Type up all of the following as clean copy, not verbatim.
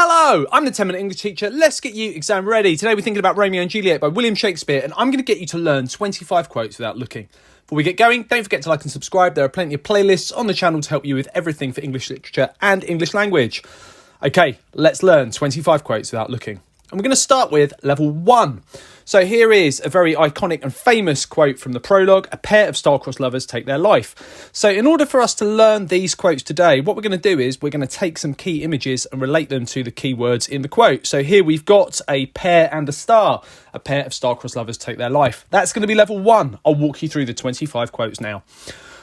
Hello, I'm the 10-minute English teacher. Let's get you exam ready. Today we're thinking about Romeo and Juliet by William Shakespeare, and I'm going to get you to learn 25 quotes without looking. Before we get going, don't forget to like and subscribe. There are plenty of playlists on the channel to help you with everything for English literature and English language. Okay, let's learn 25 quotes without looking. And we're going to start with level 1. So here is a very iconic and famous quote from the prologue. A pair of star-crossed lovers take their life. So in order for us to learn these quotes today, what we're going to do is we're going to take some key images and relate them to the key words in the quote. So here we've got a pair and a star. A pair of star-crossed lovers take their life. That's going to be level 1. I'll walk you through the 25 quotes now.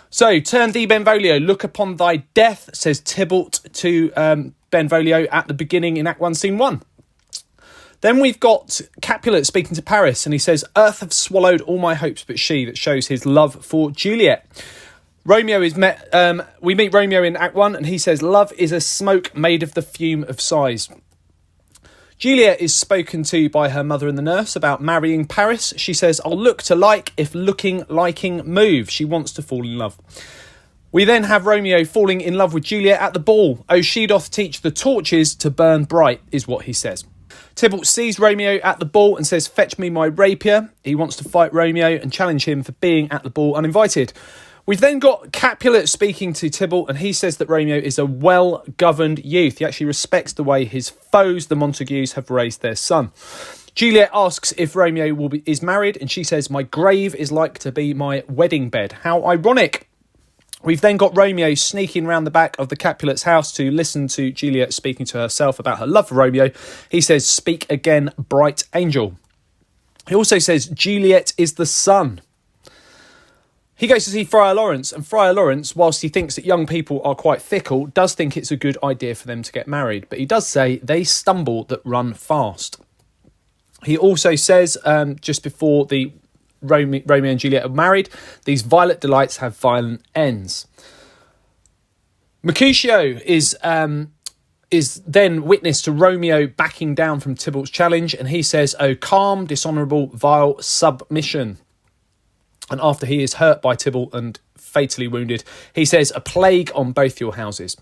So, turn thee, Benvolio, look upon thy death, says Tybalt to Benvolio at the beginning in Act 1, Scene 1. Then we've got Capulet speaking to Paris, and he says, earth have swallowed all my hopes but she, that shows his love for Juliet. Romeo is met. We meet Romeo in Act 1, and he says, love is a smoke made of the fume of sighs. Juliet is spoken to by her mother and the nurse about marrying Paris. She says, I'll look to like if looking liking move. She wants to fall in love. We then have Romeo falling in love with Juliet at the ball. Oh, she doth teach the torches to burn bright, is what he says. Tybalt sees Romeo at the ball and says, fetch me my rapier. He wants to fight Romeo and challenge him for being at the ball uninvited. We've then got Capulet speaking to Tybalt, and he says that Romeo is a well-governed youth. He actually respects the way his foes, the Montagues, have raised their son. Juliet asks if Romeo is married, and she says, my grave is like to be my wedding bed. How ironic. We've then got Romeo sneaking round the back of the Capulet's house to listen to Juliet speaking to herself about her love for Romeo. He says, speak again, bright angel. He also says, Juliet is the sun. He goes to see Friar Lawrence, and Friar Lawrence, whilst he thinks that young people are quite fickle, does think it's a good idea for them to get married. But he does say, they stumble that run fast. He also says, just before the Romeo and Juliet are married, these violent delights have violent ends. Mercutio is then witness to Romeo backing down from Tybalt's challenge, and he says, oh, calm, dishonourable, vile submission. And after he is hurt by Tybalt and fatally wounded, he says, a plague on both your houses.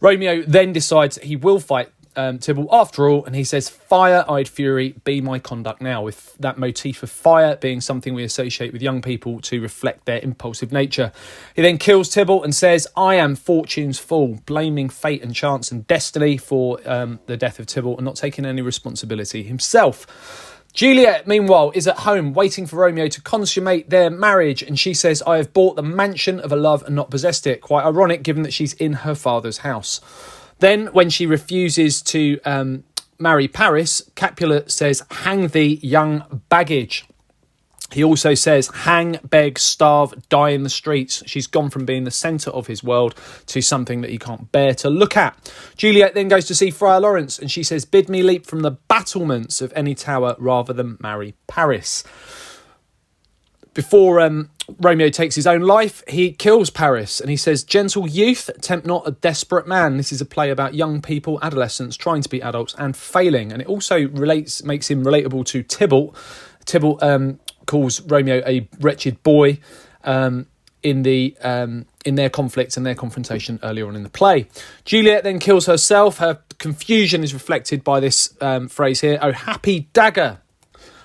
Romeo then decides he will fight Tybalt after all, and he says, fire-eyed fury, be my conduct now, with that motif of fire being something we associate with young people to reflect their impulsive nature. He then kills Tybalt and says, I am fortune's fool, blaming fate and chance and destiny for the death of Tybalt and not taking any responsibility himself. Juliet, meanwhile, is at home waiting for Romeo to consummate their marriage, and she says, I have bought the mansion of a love and not possessed it. Quite ironic, given that she's in her father's house. Then, when she refuses to marry Paris, Capulet says, hang thee, young baggage. He also says, hang, beg, starve, die in the streets. She's gone from being the centre of his world to something that he can't bear to look at. Juliet then goes to see Friar Lawrence, and she says, bid me leap from the battlements of any tower rather than marry Paris. Before Romeo takes his own life, he kills Paris, and he says, gentle youth, tempt not a desperate man. This is a play about young people, adolescents, trying to be adults and failing. And it also makes him relatable to Tybalt. Tybalt calls Romeo a wretched boy in their conflict and their confrontation earlier on in the play. Juliet then kills herself. Her confusion is reflected by this phrase here, oh, happy dagger.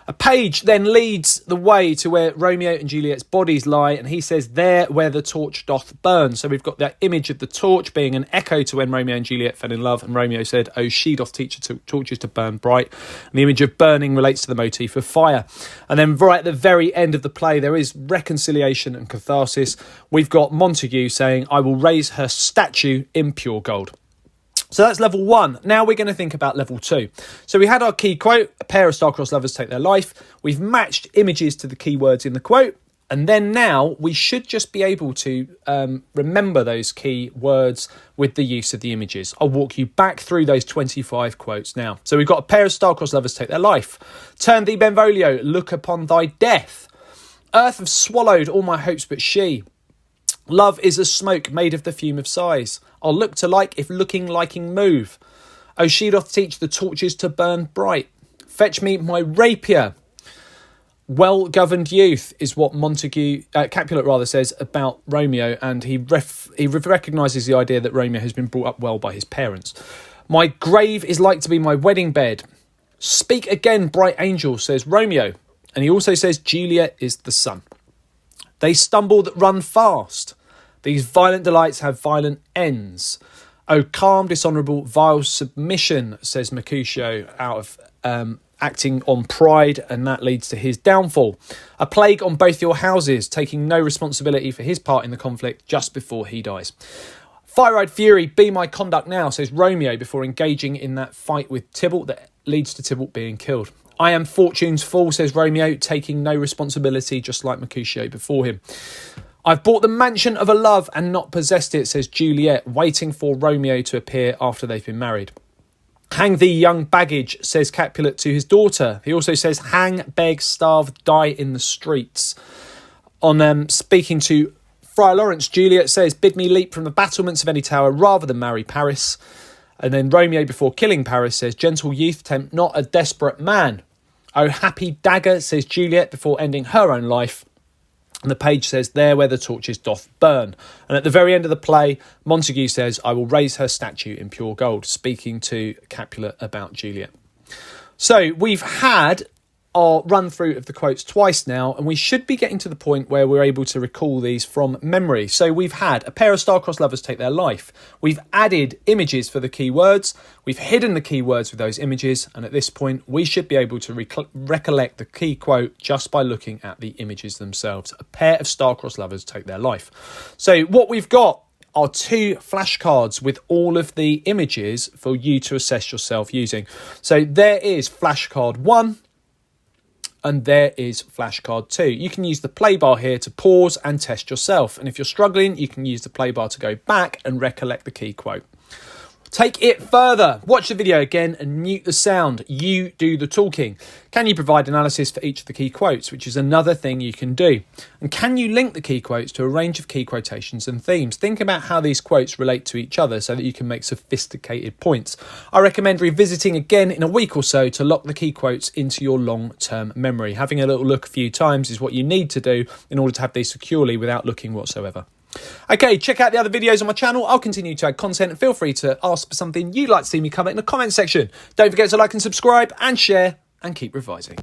A page then leads the way to where Romeo and Juliet's bodies lie, and he says, there where the torch doth burn. So we've got that image of the torch being an echo to when Romeo and Juliet fell in love, and Romeo said, oh, she doth teach the torches to burn bright. And the image of burning relates to the motif of fire. And then right at the very end of the play, there is reconciliation and catharsis. We've got Montague saying, I will raise her statue in pure gold. So that's level 1. Now we're going to think about level 2. So we had our key quote, a pair of star-crossed lovers take their life. We've matched images to the key words in the quote. And then now we should just be able to remember those key words with the use of the images. I'll walk you back through those 25 quotes now. So we've got a pair of star-crossed lovers take their life. Turn thee, Benvolio, look upon thy death. Earth have swallowed all my hopes but she. Love is a smoke made of the fume of sighs. I'll look to like if looking liking move. Oh, she doth teach the torches to burn bright. Fetch me my rapier. Well-governed youth is what Capulet says about Romeo, and he recognises the idea that Romeo has been brought up well by his parents. My grave is like to be my wedding bed. Speak again, bright angel, says Romeo. And he also says Juliet is the sun. They stumble that run fast. These violent delights have violent ends. Oh, calm, dishonourable, vile submission, says Mercutio, out of acting on pride, and that leads to his downfall. A plague on both your houses, taking no responsibility for his part in the conflict just before he dies. Fire-eyed fury, be my conduct now, says Romeo before engaging in that fight with Tybalt that leads to Tybalt being killed. I am fortune's fool, says Romeo, taking no responsibility just like Mercutio before him. I've bought the mansion of a love and not possessed it, says Juliet, waiting for Romeo to appear after they've been married. Hang thee, young baggage, says Capulet to his daughter. He also says hang, beg, starve, die in the streets. On speaking to Friar Lawrence, Juliet says, bid me leap from the battlements of any tower rather than marry Paris. And then Romeo, before killing Paris, says, gentle youth, tempt not a desperate man. Oh, happy dagger, says Juliet, before ending her own life. And the page says, there where the torches doth burn. And at the very end of the play, Montague says, I will raise her statue in pure gold, speaking to Capulet about Juliet. So we've had our run through of the quotes twice now, and we should be getting to the point where we're able to recall these from memory. So we've had a pair of star-crossed lovers take their life. We've added images for the key words. We've hidden the key words with those images. And at this point, we should be able to recollect the key quote just by looking at the images themselves. A pair of star-crossed lovers take their life. So what we've got are 2 flashcards with all of the images for you to assess yourself using. So there is flashcard 1. And there is flashcard 2. You can use the play bar here to pause and test yourself. And if you're struggling, you can use the play bar to go back and recollect the key quote. Take it further. Watch the video again and mute the sound. You do the talking. Can you provide analysis for each of the key quotes, which is another thing you can do? And can you link the key quotes to a range of key quotations and themes? Think about how these quotes relate to each other so that you can make sophisticated points. I recommend revisiting again in a week or so to lock the key quotes into your long-term memory. Having a little look a few times is what you need to do in order to have these securely without looking whatsoever. Okay, check out the other videos on my channel. I'll continue to add content, and feel free to ask for something you'd like to see me cover in the comment section. Don't forget to like and subscribe and share, and keep revising.